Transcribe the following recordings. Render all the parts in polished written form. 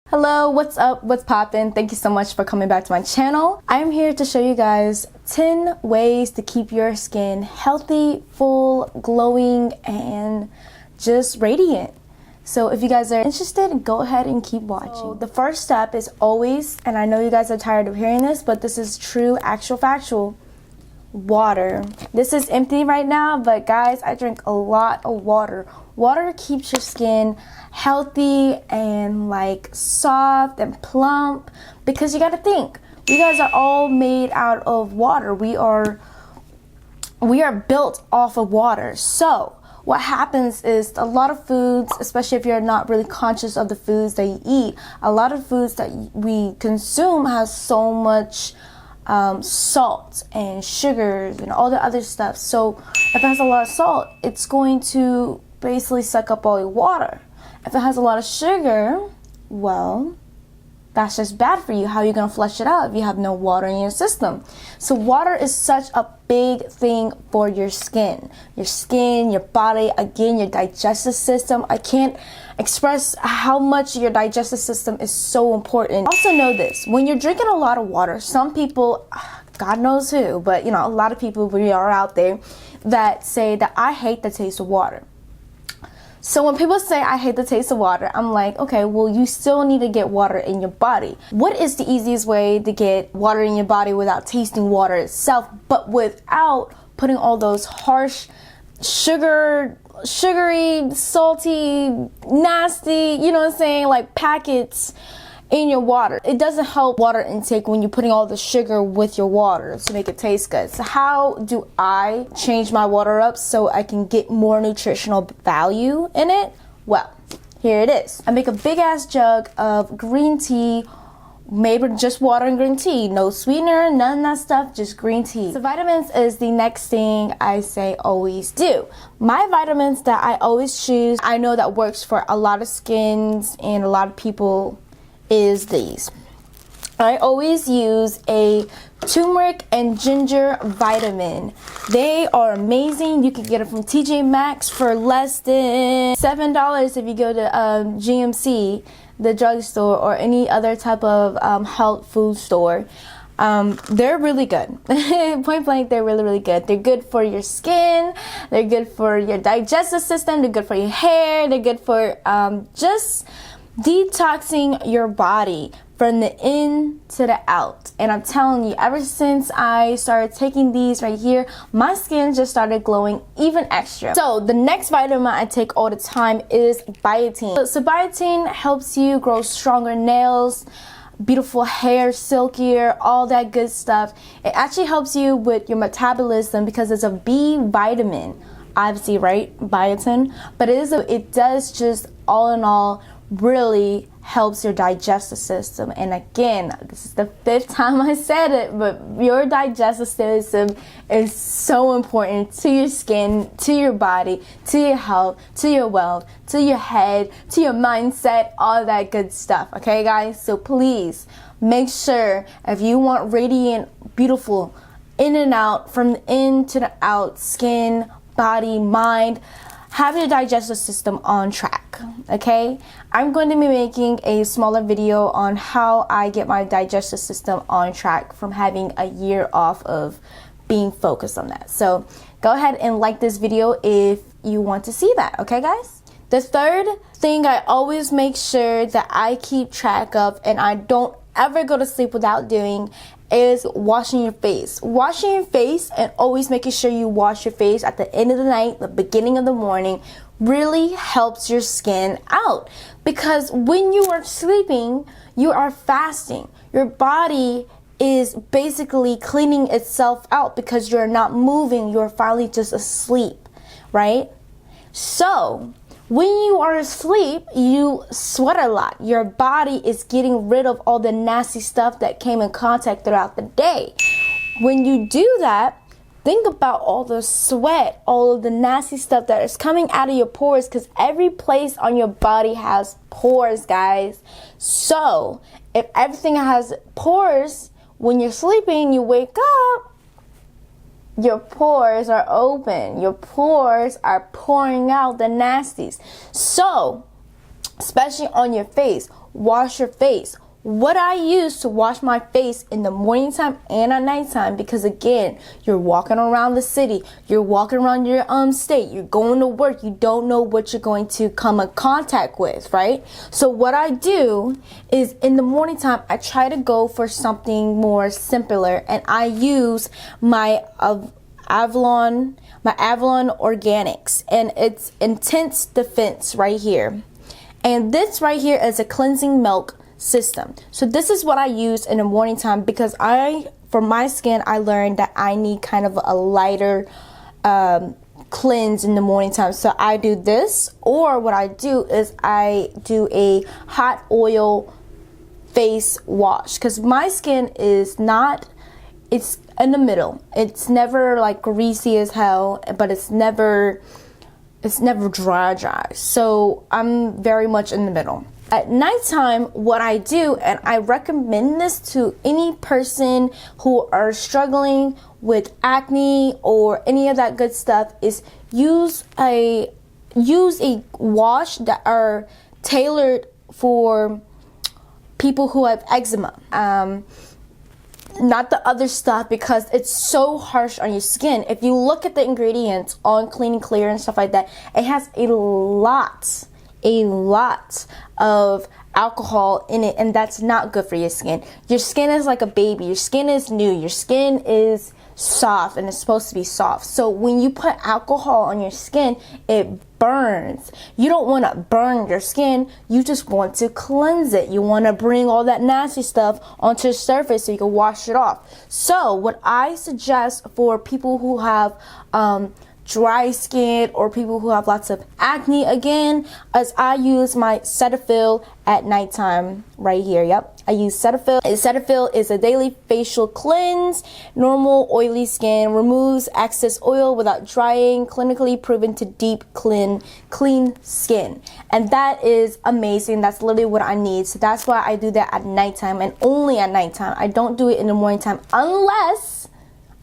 Hello, what's up? What's poppin'? Thank you so much for coming back to my channel. I'm here to show you guys 10 ways to keep your skin healthy, full, glowing, and just radiant. So if you guys are interested, go ahead and keep watching. So the first step is always, and I know you guys are tired of hearing this, but this is true, actual, factual, water. This is empty right now, but guys, I drink a lot of water. Water keeps your skin healthy and like soft and plump, because you got to think, we guys are all made out of water. We are built off of water. So what happens is a lot of foods, especially if you're not really conscious of the foods that you eat, a lot of foods that we consume has so much salt and sugars and all the other stuff. So if it has a lot of salt, it's going to basically suck up all your water. If it has a lot of sugar, well, that's just bad for you. How are you going to flush it out if you have no water in your system? So water is such a big thing for your skin, your body, again, your digestive system. I can't express how much your digestive system is so important. Also know this, when you're drinking a lot of water, some people, God knows who, but you know, a lot of people we are out there that say that I hate the taste of water. So when people say I hate the taste of water, I'm like, okay, well, you still need to get water in your body. What is the easiest way to get water in your body without tasting water itself, but without putting all those harsh sugary, salty, nasty, you know what I'm saying, like packets in your water? It doesn't help water intake when you're putting all the sugar with your water to make it taste good. So how do I change my water up so I can get more nutritional value in it? Well, here it is. I make a big ass jug of green tea, maybe just water and green tea, no sweetener, none of that stuff, just green tea. So vitamins is the next thing I say always do. My vitamins that I always choose, I know that works for a lot of skins and a lot of people, is these. I always use a turmeric and ginger vitamin. They are amazing. You can get it from TJ Maxx for less than $7 if you go to GMC, the drugstore, or any other type of health food store. They're really good. Point blank, they're really good. They're good for your skin, they're good for your digestive system, they're good for your hair, they're good for just detoxing your body from the in to the out. And I'm telling you, ever since I started taking these right here, my skin just started glowing even extra. So the next vitamin I take all the time is biotin. So biotin helps you grow stronger nails, beautiful hair, silkier, all that good stuff. It actually helps you with your metabolism because it's a B vitamin, obviously, right? Biotin, but it does just all in all really helps your digestive system. And again, this is the 5th time I said it, but your digestive system is so important to your skin, to your body, to your health, to your wealth, to your head, to your mindset, all that good stuff. Okay guys, so please make sure, if you want radiant, beautiful, in and out, from the in to the out, skin, body, mind, have your digestive system on track. Okay, I'm going to be making a smaller video on how I get my digestive system on track from having a year off of being focused on that. So go ahead and like this video if you want to see that. Okay guys, the third thing I always make sure that I keep track of, and I don't ever go to sleep without doing, is washing your face. Washing your face and always making sure you wash your face at the end of the night, the beginning of the morning, really helps your skin out. Because when you are sleeping, you are fasting. Your body is basically cleaning itself out because you're not moving, you're finally just asleep, right? So when you are asleep, you sweat a lot. Your body is getting rid of all the nasty stuff that came in contact throughout the day. When you do that, think about all the sweat, all of the nasty stuff that is coming out of your pores, because every place on your body has pores, guys. So if everything has pores, when you're sleeping, you wake up, your pores are open. Your pores are pouring out the nasties. So especially on your face. Wash your face. What I use to wash my face in the morning time and at nighttime, because again, you're walking around the city, you're walking around your state, you're going to work, you don't know what you're going to come in contact with, right? So what I do is in the morning time, I try to go for something more simpler, and I use my Avalon Organics, and it's Intense Defense right here. And this right here is a cleansing milk system. So this is what I use in the morning time, because for my skin, I learned that I need kind of a lighter cleanse in the morning time. So I do this, or what I do is I do a hot oil face wash, because my skin is not, it's in the middle. It's never like greasy as hell, but it's never dry. So I'm very much in the middle. At nighttime, what I do, and I recommend this to any person who are struggling with acne or any of that good stuff, is use a wash that are tailored for people who have eczema. Not the other stuff, because it's so harsh on your skin. If you look at the ingredients on Clean and Clear and stuff like that, it has a lot of alcohol in it, and that's not good for your skin. Your skin is like a baby. Your skin is new. Your skin is soft, and it's supposed to be soft. So when you put alcohol on your skin, it burns. You don't want to burn your skin. You just want to cleanse it. You want to bring all that nasty stuff onto the surface so you can wash it off. So what I suggest for people who have dry skin or people who have lots of acne, again, as I use my Cetaphil at nighttime right here. Yep, I use Cetaphil. Cetaphil is a daily facial cleanse. Normal oily skin removes excess oil without drying, clinically proven to deep clean skin. And that is amazing. That's literally what I need. So that's why I do that at nighttime, and only at nighttime. I don't do it in the morning time unless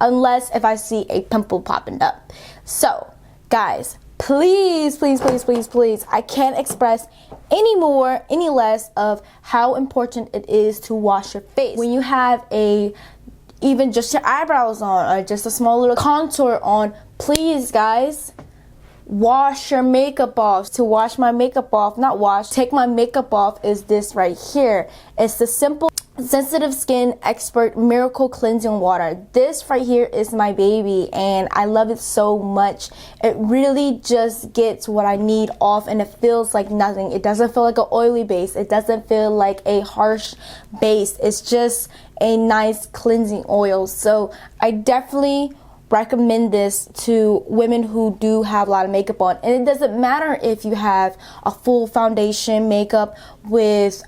if I see a pimple popping up. So guys, please, I can't express any less of how important it is to wash your face. When you have even just your eyebrows on, or just a small little contour on, please guys, wash your makeup off. To wash my makeup off, take my makeup off, is this right here. It's the simple Sensitive Skin Expert Miracle Cleansing Water. This right here is my baby, and I love it so much. It really just gets what I need off, and it feels like nothing. It doesn't feel like an oily base. It doesn't feel like a harsh base. It's just a nice cleansing oil. So I definitely recommend this to women who do have a lot of makeup on, and it doesn't matter if you have a full foundation makeup with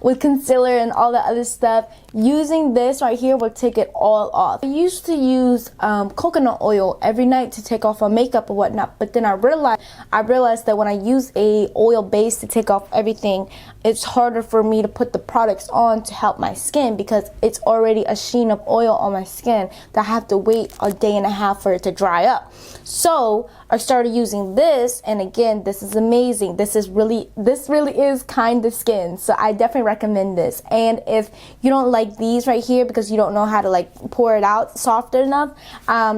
with concealer and all that other stuff. Using this right here will take it all off. I used to use coconut oil every night to take off my makeup or whatnot, but then I realized that when I use a oil base to take off everything, it's harder for me to put the products on to help my skin, because it's already a sheen of oil on my skin that I have to wait a day and a half for it to dry up. So I started using this, and again, this is amazing. This really is kind of skin, so I definitely recommend this. And if you don't like these right here because you don't know how to like pour it out soft enough,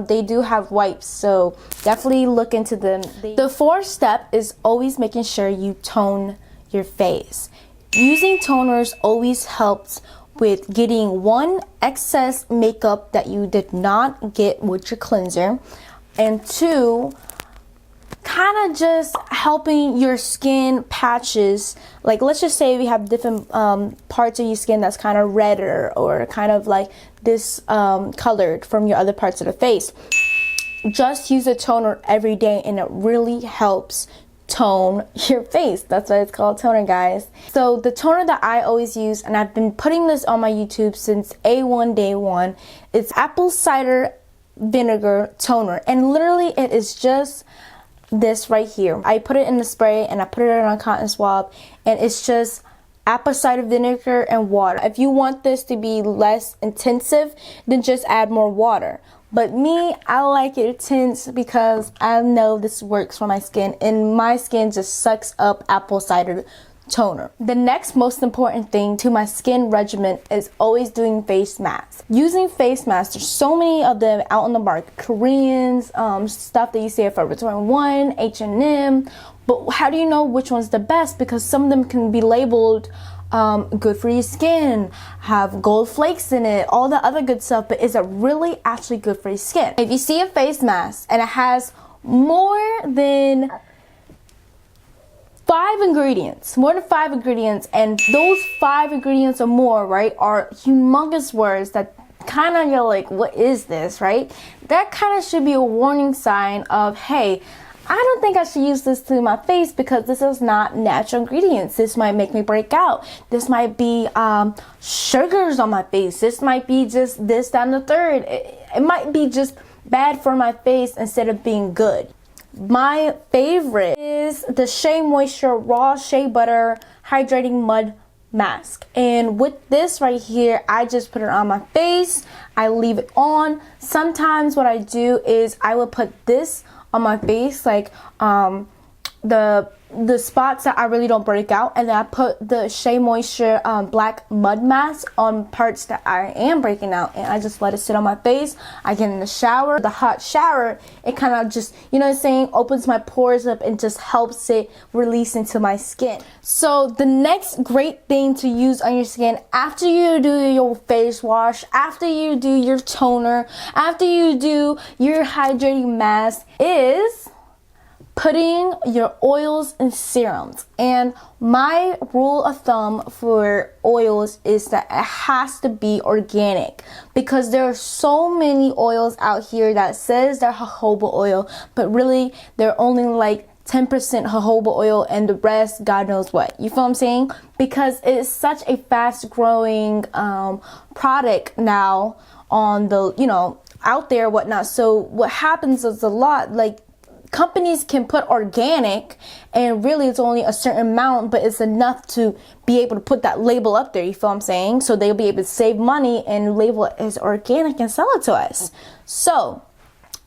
they do have wipes, so definitely look into them. The fourth step is always making sure you tone your face. Using toners always helps with getting one, excess makeup that you did not get with your cleanser, and two, kind of just helping your skin patches. Like, let's just say we have different parts of your skin that's kind of redder or kind of like this colored from your other parts of the face. Just use a toner every day, and it really helps tone your face. That's why it's called toner, guys. So the toner that I always use, and I've been putting this on my YouTube since A1 day one, it's apple cider vinegar toner, and literally it is just this right here. I put it in the spray and I put it on a cotton swab, and it's just apple cider vinegar and water. If you want this to be less intensive, then just add more water. But me, I like it tints because I know this works for my skin, and my skin just sucks up apple cider toner. The next most important thing to my skin regimen is always doing face masks. Using face masks, there's so many of them out on the market. Koreans, stuff that you see at Forever 21, H&M. But how do you know which one's the best? Because some of them can be labeled good for your skin, have gold flakes in it, all the other good stuff, but is it really actually good for your skin? If you see a face mask and it has more than 5 ingredients, and those 5 ingredients or more, right, are humongous words that kind of, you're like, what is this, right? That kind of should be a warning sign of, hey, I don't think I should use this to my face because this is not natural ingredients. This might make me break out. This might be sugars on my face. This might be just this, that, and the third. It might be just bad for my face instead of being good. My favorite is the Shea Moisture Raw Shea Butter Hydrating Mud Mask. And with this right here, I just put it on my face. I leave it on. Sometimes what I do is I will put this on my face, like the spots that I really don't break out, and then I put the Shea Moisture black mud mask on parts that I am breaking out, and I just let it sit on my face. I get in the shower. The hot shower, it kind of just, you know what I'm saying, opens my pores up and just helps it release into my skin. So the next great thing to use on your skin after you do your face wash, after you do your toner, after you do your hydrating mask is putting your oils and serums. And my rule of thumb for oils is that it has to be organic, because there are so many oils out here that says they're jojoba oil, but really they're only like 10% jojoba oil and the rest God knows what. You feel what I'm saying? Because it's such a fast growing product now on the, you know, out there, whatnot. So what happens is a lot, like, companies can put organic and really it's only a certain amount, but it's enough to be able to put that label up there. You feel what I'm saying? So they'll be able to save money and label it as organic and sell it to us. So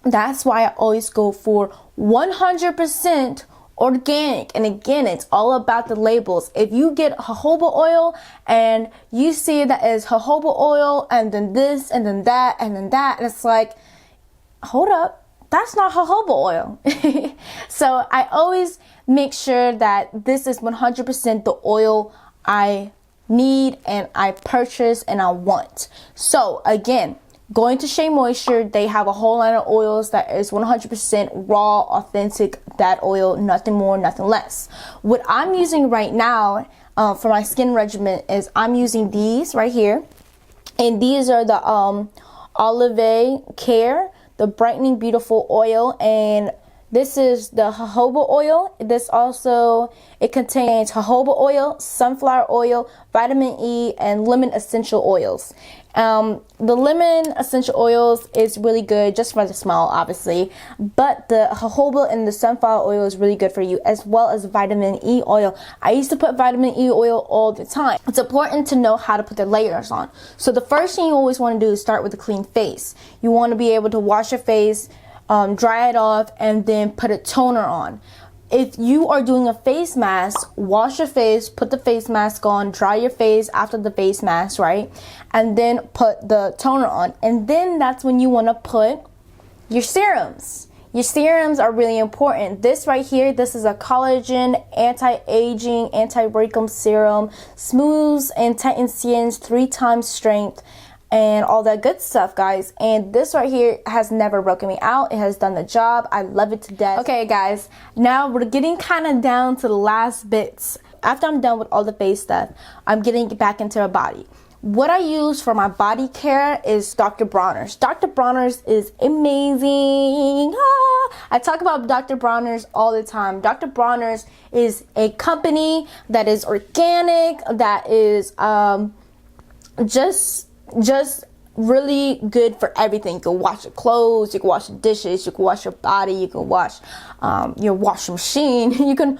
that's why I always go for 100% organic. And again, it's all about the labels. If you get jojoba oil and you see that it's jojoba oil and then this and then that and then that, and it's like, hold up, that's not jojoba oil. So I always make sure that this is 100% the oil I need and I purchase and I want. So again, going to Shea Moisture, they have a whole line of oils that is 100% raw, authentic, that oil, nothing more, nothing less. What I'm using right now for my skin regimen is I'm using these right here. And these are the Olive Care, the Brightening Beautiful Oil, and this is the jojoba oil. This also, it contains jojoba oil, sunflower oil, vitamin E, and lemon essential oils. The lemon essential oils is really good just for the smell, obviously, but the jojoba and the sunflower oil is really good for you, as well as vitamin E oil. I used to put vitamin E oil all the time. It's important to know how to put the layers on. So the first thing you always want to do is start with a clean face. You want to be able to wash your face, dry it off, and then put a toner on. If you are doing a face mask, wash your face, put the face mask on, dry your face after the face mask, right? And then put the toner on. And then that's when you want to put your serums. Your serums are really important. This right here, this is a collagen, anti-aging, anti-wrinkle serum, smooths and tightens skins 3 times strength, and all that good stuff, guys. And this right here has never broken me out. It has done the job. I love it to death. Okay, guys, now we're getting kind of down to the last bits. After I'm done with all the face stuff, I'm getting back into my body. What I use for my body care is Dr. Bronner's. Dr. Bronner's is amazing. I talk about Dr. Bronner's all the time. Dr. Bronner's is a company that is organic, that is just really good for everything. You can wash your clothes, you can wash the dishes, you can wash your body, you can wash your washing machine. You can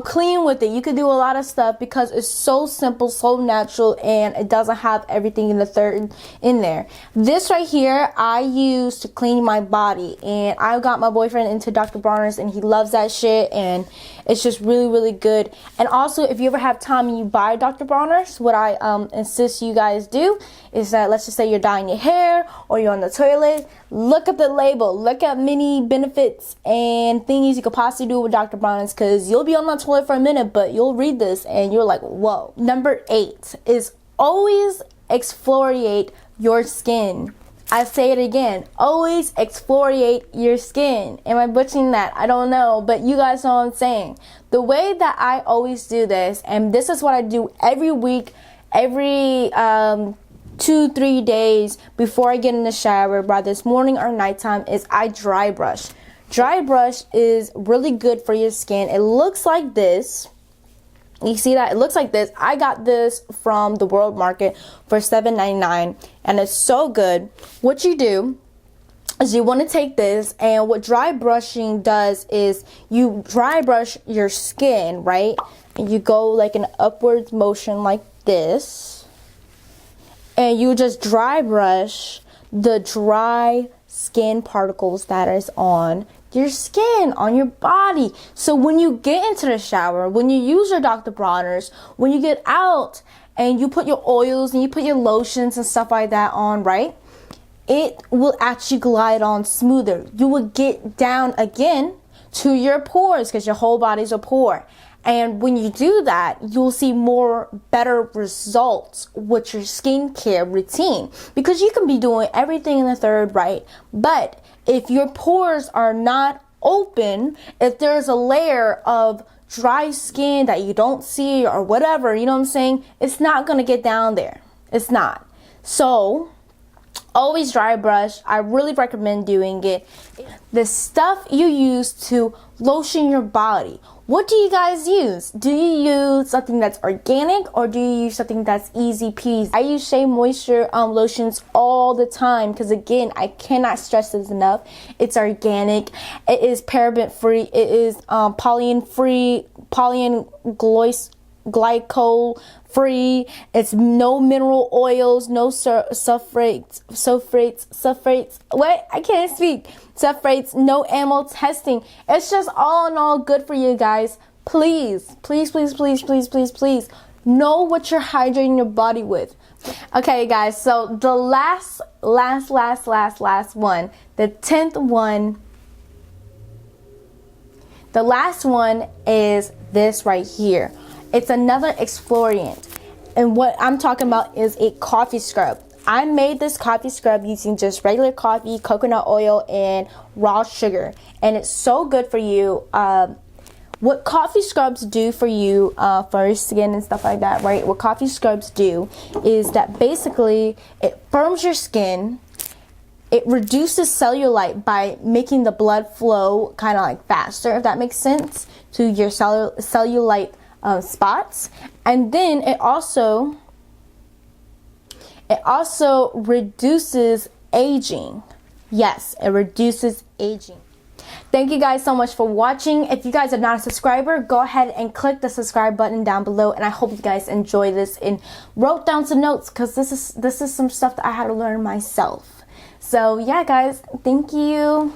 clean with it. You can do a lot of stuff because it's so simple, so natural, and it doesn't have everything in the third in there. This right here I use to clean my body, and I got my boyfriend into Dr. Bronner's and he loves that shit, and it's just really, really good. And also, if you ever have time and you buy Dr. Bronner's, what I insist you guys do is that, let's just say you're dyeing your hair or you're on the toilet, look at the label, look at many benefits and thingies you could possibly do with Dr. Bronner's, because you'll be on the toilet for a minute, but you'll read this and you're like, whoa. Number 8 is always exfoliate your skin. I say it again, always exfoliate your skin. Am I butchering that? I don't know, but you guys know what I'm saying. The way that I always do this, and this is what I do every week, every 2-3 days before I get in the shower, whether it's morning or nighttime, is I dry brush. Dry brush is really good for your skin. It looks like this. You see that? It looks like this. I got this from the World Market for $7.99, and it's so good. What you do is you want to take this, and what dry brushing does is you dry brush your skin, right? And you go like an upwards motion like this, and you just dry brush the dry skin particles that is on your skin, on your body. So when you get into the shower, when you use your Dr. Bronner's, when you get out and you put your oils and you put your lotions and stuff like that on, right? It will actually glide on smoother. You will get down again to your pores, because your whole body's a pore. And when you do that, you'll see better results with your skincare routine, because you can be doing everything in the third, right? But if your pores are not open, if there's a layer of dry skin that you don't see or whatever, you know what I'm saying? It's not going to get down there. It's not. So always dry brush. I really recommend doing it. The stuff you use to lotion your body. What do you guys use? Do you use something that's organic, or do you use something that's easy peasy? I use Shea Moisture lotions all the time, because again, I cannot stress this enough. It's organic. It is paraben free. It is polyene free, polyene glycol free. It's no mineral oils, no sulfates. What? I can't speak. Sulfates, no animal testing. It's just all in all good for you guys. Please, please, please, please, please, please, please know what you're hydrating your body with. Okay, guys. So the last one, the 10th one. The last one is this right here. It's another exfoliant, and what I'm talking about is a coffee scrub. I made this coffee scrub using just regular coffee, coconut oil, and raw sugar, and it's so good for you. What coffee scrubs do for you, for your skin and stuff like that, right? What coffee scrubs do is that basically it firms your skin. It reduces cellulite by making the blood flow kind of like faster, if that makes sense, to your cellulite spots. And then it also reduces aging. Yes, it reduces aging. Thank you guys so much for watching. If you guys are not a subscriber, go ahead and click the subscribe button down below, and I hope you guys enjoy this and wrote down some notes, because this is some stuff that I had to learn myself. So yeah, guys, thank you.